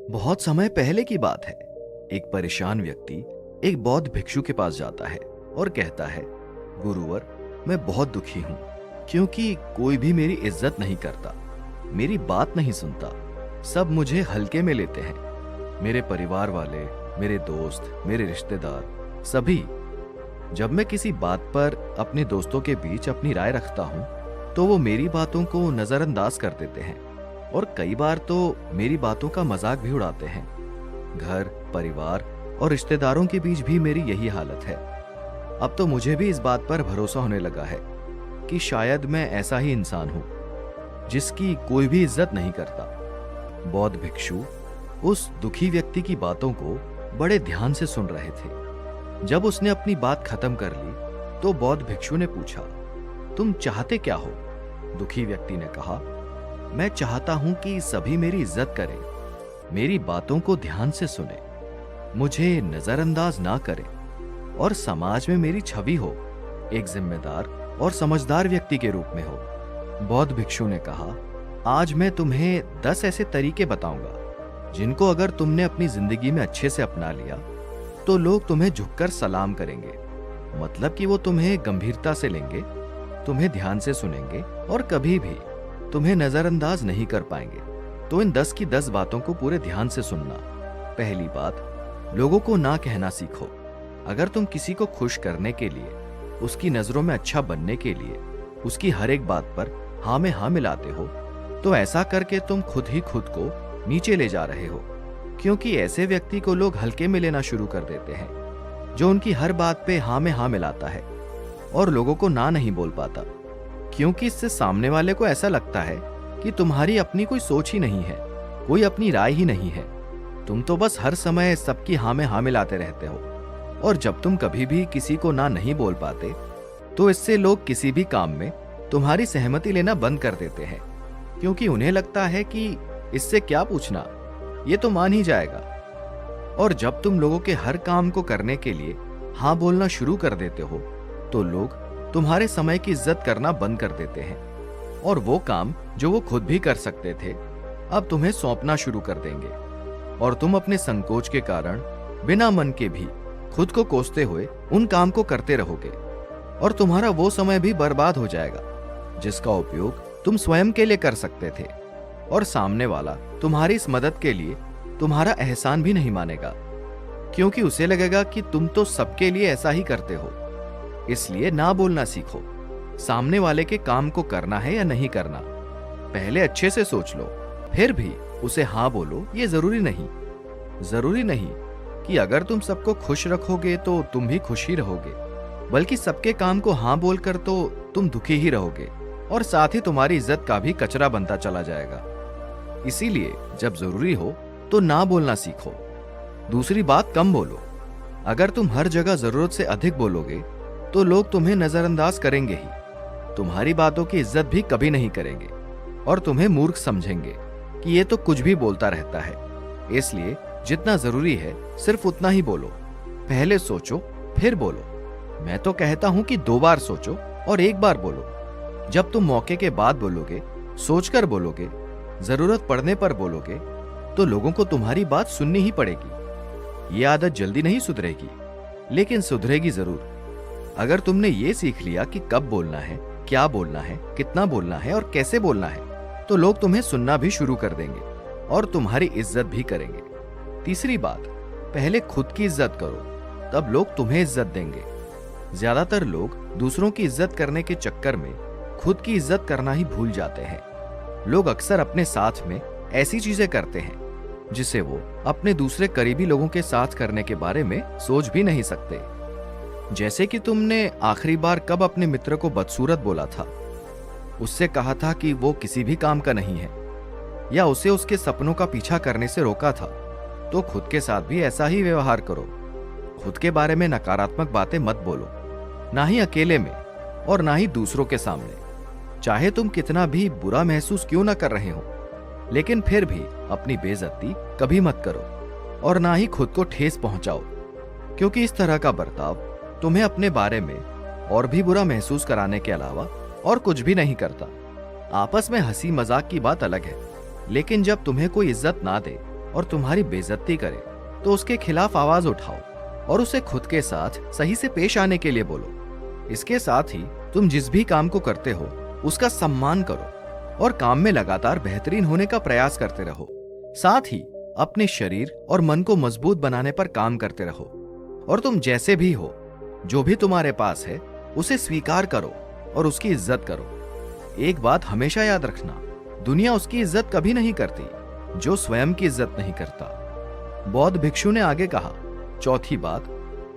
बहुत समय पहले की बात है। एक परेशान व्यक्ति एक बौद्ध भिक्षु के पास जाता है और कहता है, गुरुवर, मैं बहुत दुखी हूं क्योंकि कोई भी मेरी इज्जत नहीं करता, मेरी बात नहीं सुनता, सब मुझे हल्के में लेते हैं। मेरे परिवार वाले, मेरे दोस्त, मेरे रिश्तेदार सभी। जब मैं किसी बात पर अपने दोस्तों के बीच अपनी राय रखता हूं तो वो मेरी बातों को नजरअंदाज कर देते हैं और कई बार तो मेरी बातों का मजाक भी उड़ाते हैं। घर, परिवार और रिश्तेदारों के बीच भी मेरी यही हालत है। अब तो मुझे भी इस बात पर भरोसा होने लगा है कि शायद मैं ऐसा ही इंसान हूं जिसकी कोई भी इज्जत नहीं करता। बौद्ध भिक्षु उस दुखी व्यक्ति की बातों को बड़े ध्यान से सुन रहे थे। जब उसने अपनी बात खत्म कर ली तो बौद्ध भिक्षु ने पूछा, तुम चाहते क्या हो? दुखी व्यक्ति ने कहा, मैं चाहता हूं कि सभी मेरी इज्जत करें, मेरी बातों को ध्यान से सुने, मुझे नजरअंदाज ना करें और समाज में मेरी छवि हो एक जिम्मेदार और समझदार व्यक्ति के रूप में हो। बौद्ध भिक्षु ने कहा, आज मैं तुम्हें 10 ऐसे तरीके बताऊंगा जिनको अगर तुमने अपनी जिंदगी में अच्छे से अपना लिया तो लोग तुम्हें झुककर सलाम करेंगे। मतलब कि वो तुम्हें गंभीरता से लेंगे, तुम्हें ध्यान से सुनेंगे और कभी भी तुम्हें नजरअंदाज नहीं कर पाएंगे। तो इन 10 की 10 बातों को पूरे ध्यान से सुनना। पहली बात, लोगों को ना कहना सीखो। अगर तुम किसी को खुश करने के लिए, उसकी नजरों में अच्छा बनने के लिए उसकी हर एक बात पर हाँ में हाँ मिलाते हो तो ऐसा करके तुम खुद ही खुद को नीचे ले जा रहे हो, क्योंकि ऐसे व्यक्ति को लोग हल्के में लेना शुरू कर देते हैं जो उनकी हर बात पे हाँ में हाँ मिलाता है और लोगों को ना नहीं बोल पाता, क्योंकि इससे सामने वाले को ऐसा लगता है कि तुम्हारी अपनी कोई सोच ही नहीं है, कोई अपनी राय ही नहीं है। तुम तो बस हर समय सबकी हाँ में हाँ मिलाते रहते हो और जब तुम कभी भी किसी को ना नहीं बोल पाते तो इससे लोग किसी भी काम में तुम्हारी सहमति लेना बंद कर देते हैं, क्योंकि उन्हें लगता है कि इससे क्या पूछना, ये तो मान ही जाएगा। और जब तुम लोगों के हर काम को करने के लिए हाँ बोलना शुरू कर देते हो तो लोग तुम्हारे समय की इज्जत करना बंद कर देते हैं और वो काम जो वो खुद भी कर सकते थे अब तुम्हें सौंपना शुरू कर देंगे और तुम अपने संकोच के कारण बिना मन के भी खुद को कोसते हुए उन काम को करते रहोगे और तुम्हारा वो समय भी बर्बाद हो जाएगा जिसका उपयोग तुम स्वयं के लिए कर सकते थे और सामने वाला तुम्हारी इस मदद के लिए तुम्हारा एहसान भी नहीं मानेगा, क्योंकि उसे लगेगा कि तुम तो सबके लिए ऐसा ही करते हो। इसलिए ना बोलना सीखो। सामने वाले के काम को करना है या नहीं करना, पहले अच्छे से सोच लो, फिर भी उसे हाँ बोलो। ये जरूरी नहीं कि अगर तुम सबको खुश रखोगे तो तुम भी खुश ही रहोगे, बल्कि सबके काम को हाँ बोलकर तो तुम दुखी ही रहोगे और साथ ही तुम्हारी इज्जत का भी कचरा बनता चला जाएगा। इसीलिए जब जरूरी हो तो ना बोलना सीखो। दूसरी बात, कम बोलो। अगर तुम हर जगह जरूरत से अधिक बोलोगे तो लोग तुम्हें नजरअंदाज करेंगे ही, तुम्हारी बातों की इज्जत भी कभी नहीं करेंगे और तुम्हें मूर्ख समझेंगे कि ये तो कुछ भी बोलता रहता है। इसलिए जितना जरूरी है सिर्फ उतना ही बोलो। पहले सोचो फिर बोलो। मैं तो कहता हूं कि 2 बार सोचो और 1 बार बोलो। जब तुम मौके के बाद बोलोगे, सोचकर बोलोगे, जरूरत पड़ने पर बोलोगे तो लोगों को तुम्हारी बात सुननी ही पड़ेगी। ये आदत जल्दी नहीं सुधरेगी, लेकिन सुधरेगी जरूर। अगर तुमने ये सीख लिया कि कब बोलना है, क्या बोलना है, कितना बोलना है और कैसे बोलना है, तो लोग तुम्हें सुनना भी शुरू कर देंगे और तुम्हारी इज्जत भी करेंगे। तीसरी बात, पहले खुद की इज्जत करो, तब लोग तुम्हें इज्जत देंगे। ज्यादातर लोग दूसरों की इज्जत करने के चक्कर में खुद की इज्जत करना ही भूल जाते हैं। लोग अक्सर अपने साथ में ऐसी चीजें करते हैं जिसे वो अपने दूसरे करीबी लोगों के साथ करने के बारे में सोच भी नहीं सकते। जैसे कि तुमने आखिरी बार कब अपने मित्र को बदसूरत बोला था, उससे कहा था कि वो किसी भी काम का नहीं है, या उसे उसके सपनों का पीछा करने से रोका था, तो खुद के साथ भी ऐसा ही व्यवहार करो। खुद के बारे में नकारात्मक बातें मत बोलो, ना ही अकेले में और ना ही दूसरों के सामने। चाहे तुम कितना भी बुरा महसूस क्यों ना कर रहे हो, लेकिन फिर भी अपनी बेइज्जती कभी मत करो और ना ही खुद को ठेस पहुंचाओ, क्योंकि इस तरह का बर्ताव तुम्हें अपने बारे में और भी बुरा महसूस कराने के अलावा और कुछ भी नहीं करता। आपस में हंसी मजाक की बात अलग है, लेकिन जब तुम्हें कोई इज्जत ना दे और तुम्हारी बेइज्जती करे तो उसके खिलाफ आवाज उठाओ और उसे खुद के साथ सही से पेश आने के लिए बोलो। इसके साथ ही तुम जिस भी काम को करते हो उसका सम्मान करो और काम में लगातार बेहतरीन होने का प्रयास करते रहो। साथ ही अपने शरीर और मन को मजबूत बनाने पर काम करते रहो और तुम जैसे भी हो, जो भी तुम्हारे पास है उसे स्वीकार करो और उसकी इज्जत करो। एक बात हमेशा याद रखना, दुनिया उसकी इज्जत कभी नहीं करती जो स्वयं की इज्जत नहीं करता। बौद्ध भिक्षु ने आगे कहा, चौथी बात,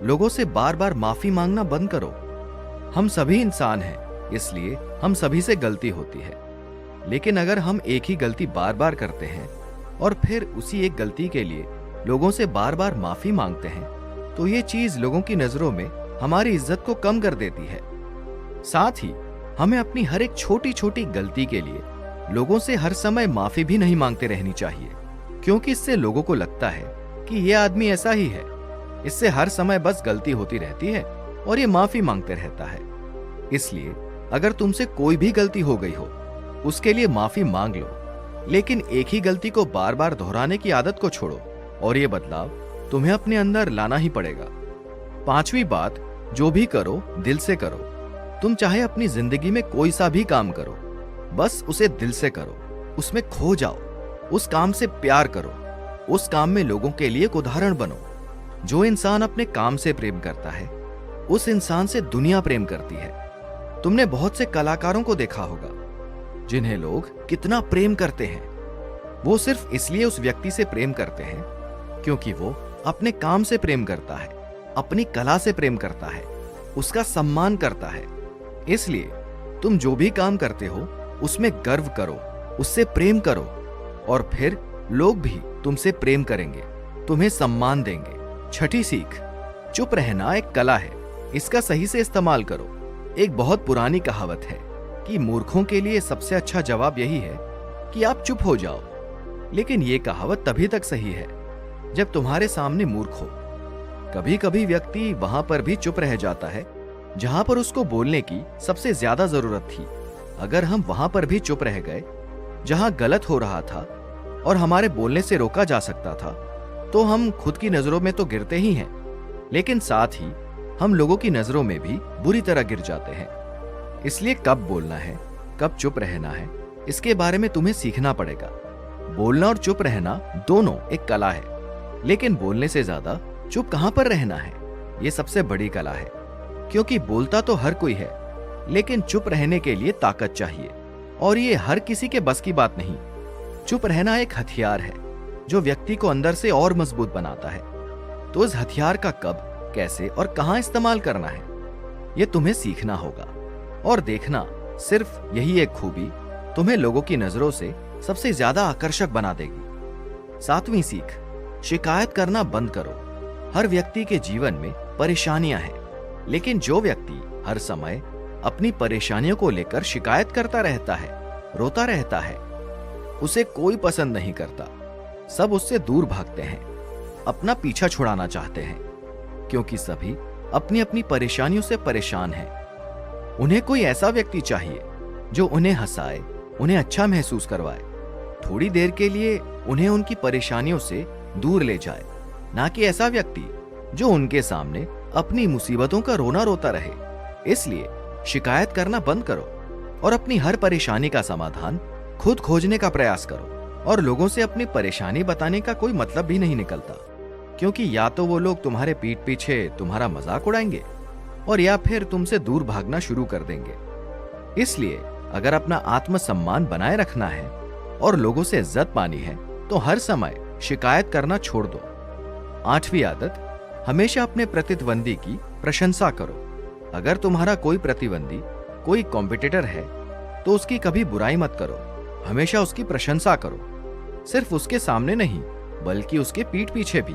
लोगों से बार बार माफी मांगना बंद करो। हम सभी इंसान हैं, इसलिए हम सभी से गलती होती है, लेकिन अगर हम एक ही गलती बार बार करते हैं और फिर उसी एक गलती के लिए लोगों से बार बार माफी मांगते हैं तो ये चीज लोगों की नजरों में हमारी इज्जत को कम कर देती है। साथ ही हमें अपनी हर एक छोटी छोटी गलती के लिए लोगों से हर समय माफी भी नहीं मांगते रहनी चाहिए, क्योंकि इससे लोगों को लगता है कि ये आदमी ऐसा ही है, इससे हर समय बस गलती होती रहती है और ये माफी मांगते रहता है। इसलिए अगर तुमसे कोई भी गलती हो गई हो उसके लिए माफी मांग लो, लेकिन एक ही गलती को बार बार दोहराने की आदत को छोड़ो और ये बदलाव तुम्हें अपने अंदर लाना ही पड़ेगा। पांचवी बात, जो भी करो दिल से करो। तुम चाहे अपनी जिंदगी में कोई सा भी काम करो, बस उसे दिल से करो, उसमें खो जाओ, उस काम से प्यार करो, उस काम में लोगों के लिए एक उदाहरण बनो। जो इंसान अपने काम से प्रेम करता है उस इंसान से दुनिया प्रेम करती है। तुमने बहुत से कलाकारों को देखा होगा जिन्हें लोग कितना प्रेम करते हैं, वो सिर्फ इसलिए उस व्यक्ति से प्रेम करते हैं क्योंकि वो अपने काम से प्रेम करता है, अपनी कला से प्रेम करता है, उसका सम्मान करता है। इसलिए तुम जो भी काम करते हो उसमें गर्व करो, उससे प्रेम करो और फिर लोग भी तुमसे प्रेम करेंगे, तुम्हें सम्मान देंगे। छठी सीख, चुप रहना एक कला है, इसका सही से इस्तेमाल करो। एक बहुत पुरानी कहावत है कि मूर्खों के लिए सबसे अच्छा जवाब यही है कि आप चुप हो जाओ, लेकिन ये कहावत तभी तक सही है जब तुम्हारे सामने मूर्ख हो। कभी कभी व्यक्ति वहां पर भी चुप रह जाता है जहां पर उसको बोलने की सबसे ज्यादा जरूरत थी। अगर हम वहां पर भी चुप रह गए जहां गलत हो रहा था और हमारे बोलने से रोका जा सकता था, तो हम खुद की नजरों में तो गिरते ही हैं, लेकिन साथ ही हम लोगों की नजरों में भी बुरी तरह गिर जाते हैं। इसलिए कब बोलना है, कब चुप रहना है, इसके बारे में तुम्हें सीखना पड़ेगा। बोलना और चुप रहना दोनों एक कला है, लेकिन बोलने से ज्यादा चुप कहां पर रहना है, यह सबसे बड़ी कला है। क्योंकि बोलता तो हर कोई है, लेकिन चुप रहने के लिए ताकत चाहिए और ये हर किसी के बस की बात नहीं। चुप रहना एक हथियार है जो व्यक्ति को अंदर से और मजबूत बनाता है। तो इस हथियार का कब, कैसे और कहां इस्तेमाल करना है, यह तुम्हें सीखना होगा और देखना, सिर्फ यही एक खूबी तुम्हें लोगों की नजरों से सबसे ज्यादा आकर्षक बना देगी। सातवीं सीख, शिकायत करना बंद करो। हर व्यक्ति के जीवन में परेशानियां हैं, लेकिन जो व्यक्ति हर समय अपनी परेशानियों को लेकर शिकायत करता रहता है, रोता रहता है, उसे कोई पसंद नहीं करता। सब उससे दूर भागते हैं, अपना पीछा छुड़ाना चाहते हैं, क्योंकि सभी अपनी अपनी परेशानियों से परेशान हैं। उन्हें कोई ऐसा व्यक्ति चाहिए जो उन्हें हंसाए, उन्हें अच्छा महसूस करवाए, थोड़ी देर के लिए उन्हें उनकी परेशानियों से दूर ले जाए, ना कि ऐसा व्यक्ति जो उनके सामने अपनी मुसीबतों का रोना रोता रहे। इसलिए शिकायत करना बंद करो और अपनी हर परेशानी का समाधान खुद खोजने का प्रयास करो। और लोगों से अपनी परेशानी बताने का कोई मतलब भी नहीं निकलता, क्योंकि या तो वो लोग तुम्हारे पीठ पीछे तुम्हारा मजाक उड़ाएंगे और या फिर तुमसे दूर भागना शुरू कर देंगे। इसलिए अगर अपना आत्मसम्मान बनाए रखना है और लोगों से इज्जत पानी है तो हर समय शिकायत करना छोड़ दो। आठवीं आदत, हमेशा अपने प्रतिद्वंदी की प्रशंसा करो। अगर तुम्हारा कोई प्रतिद्वंदी, कोई कॉम्पिटिटर है तो उसकी कभी बुराई मत करो, हमेशा उसकी प्रशंसा करो। सिर्फ उसके सामने नहीं बल्कि उसके पीठ पीछे भी।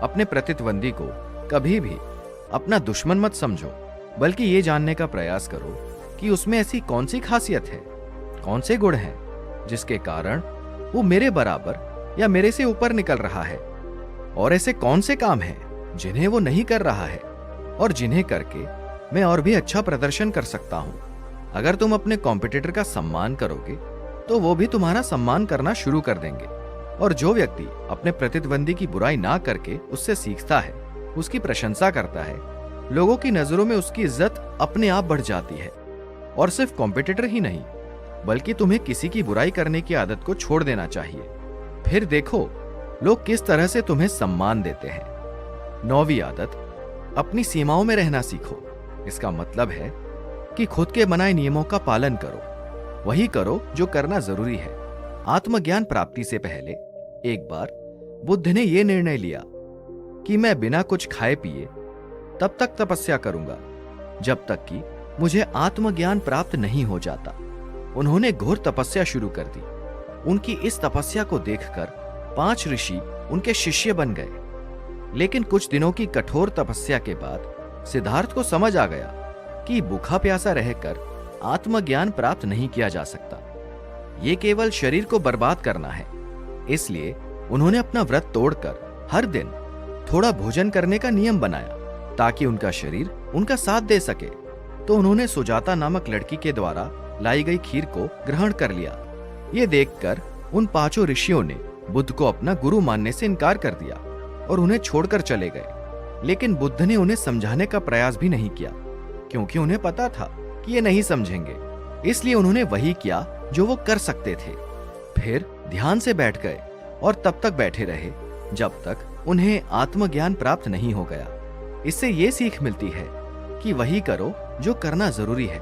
अपने प्रतिद्वंदी को कभी भी अपना दुश्मन मत समझो, बल्कि ये जानने का प्रयास करो कि उसमें ऐसी कौन सी खासियत है, कौन से गुण हैं जिसके कारण वो मेरे बराबर या मेरे से ऊपर निकल रहा है, और ऐसे कौन से काम हैं जिन्हें वो नहीं कर रहा है और जिन्हें करके मैं और भी अच्छा प्रदर्शन कर सकता हूं। अगर तुम अपने कॉम्पिटिटर का सम्मान करोगे तो वो भी तुम्हारा सम्मान करना शुरू कर देंगे और जो व्यक्ति अपने प्रतिद्वंदी की बुराई ना करके उससे सीखता है, उसकी प्रशंसा करता है, लोगों की नजरों में उसकी इज्जत अपने आप बढ़ जाती है। और सिर्फ कॉम्पिटिटर ही नहीं, बल्कि तुम्हें किसी की बुराई करने की आदत को छोड़ देना चाहिए। फिर देखो लोग किस तरह से तुम्हें सम्मान देते हैं। 9वीं आदत, अपनी सीमाओं में रहना सीखो। इसका मतलब है कि खुद के बनाए नियमों का पालन करो, वही करो जो करना जरूरी है। आत्मज्ञान प्राप्ति से पहले एक बार बुद्ध ने यह निर्णय लिया कि मैं बिना कुछ खाए पिए तब तक तपस्या करूंगा जब तक कि मुझे आत्मज्ञान प्राप्त नहीं हो जाता। उन्होंने घोर तपस्या शुरू कर दी। उनकी इस तपस्या को देखकर 5 ऋषि उनके शिष्य बन गए। लेकिन कुछ दिनों की कठोर तपस्या के बाद सिद्धार्थ को समझ आ गया कि भूखा प्यासा रहकर आत्मज्ञान प्राप्त नहीं किया जा सकता। ये केवल शरीर को बर्बाद करना है। इसलिए उन्होंने अपना व्रत तोड़कर हर दिन थोड़ा भोजन करने का नियम बनाया ताकि उनका शरीर उनका साथ दे सके। तो उन्होंने सुजाता नामक लड़की के द्वारा लाई गई खीर को ग्रहण कर लिया। ये देखकर उन 5 ऋषियों ने बुद्ध को अपना गुरु मानने से इनकार कर दिया और उन्हें छोड़कर चले गए। लेकिन बुद्ध ने उन्हें समझाने का प्रयास भी नहीं किया, क्योंकि उन्हें पता था कि ये नहीं समझेंगे। इसलिए उन्होंने वही किया जो वो कर सकते थे। फिर ध्यान से बैठ गए और तब तक बैठे रहे जब तक उन्हें आत्मज्ञान प्राप्त नहीं हो गया। इससे ये सीख मिलती है कि वही करो जो करना जरूरी है,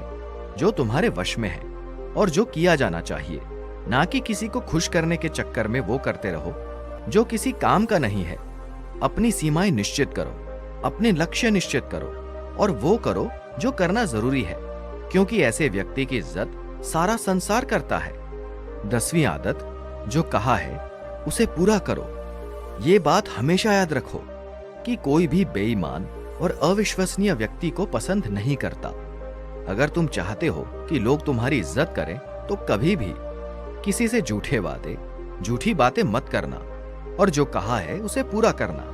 जो तुम्हारे वश में है और जो किया जाना चाहिए, ना कि किसी को खुश करने के चक्कर में वो करते रहो जो किसी काम का नहीं है। अपनी सीमाएं निश्चित करो, अपने लक्ष्य निश्चित करो और वो करो जो करना जरूरी है, क्योंकि ऐसे व्यक्ति की इज्जत सारा संसार करता है। 10वीं आदत, जो कहा है उसे पूरा करो। ये बात हमेशा याद रखो कि कोई भी बेईमान और अविश्वसनीय व्यक्ति को पसंद नहीं करता। अगर तुम चाहते हो कि लोग तुम्हारी इज्जत करें तो कभी भी किसी से झूठे वादे, झूठी बातें मत करना और जो कहा है उसे पूरा करना।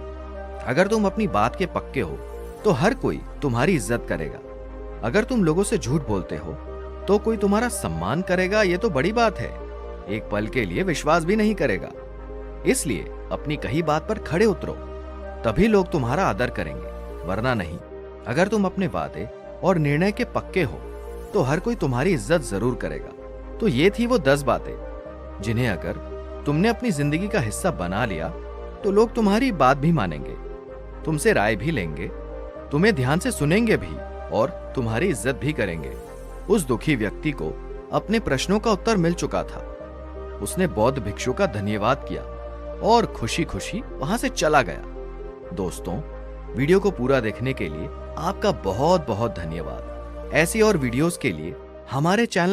अगर तुम अपनी बात के पक्के हो तो हर कोई तुम्हारी इज्जत करेगा। अगर तुम लोगों से झूठ बोलते हो तो कोई तुम्हारा सम्मान करेगा, ये तो बड़ी बात है, एक पल के लिए विश्वास भी नहीं करेगा। इसलिए अपनी कही बात पर खड़े उतरो, तभी लोग तुम्हारा आदर करेंगे, वरना नहीं। अगर तुम अपने वादे और निर्णय के पक्के हो तो हर कोई तुम्हारी इज्जत जरूर करेगा। तो ये थी वो 10 बातें जिन्हें अगर तुमने अपनी जिंदगी का हिस्सा बना लिया तो लोग तुम्हारी बात भी मानेंगे, तुमसे राय भी लेंगे, तुम्हें ध्यान से सुनेंगे भी और तुम्हारी इज्जत भी करेंगे। उस दुखी व्यक्ति को अपने प्रश्नों का उत्तर मिल चुका था। उसने बौद्ध भिक्षु का धन्यवाद किया और खुशी खुशी वहां से चला गया। दोस्तों, वीडियो को पूरा देखने के लिए आपका बहुत बहुत धन्यवाद। ऐसी और वीडियोस के लिए हमारे चैनल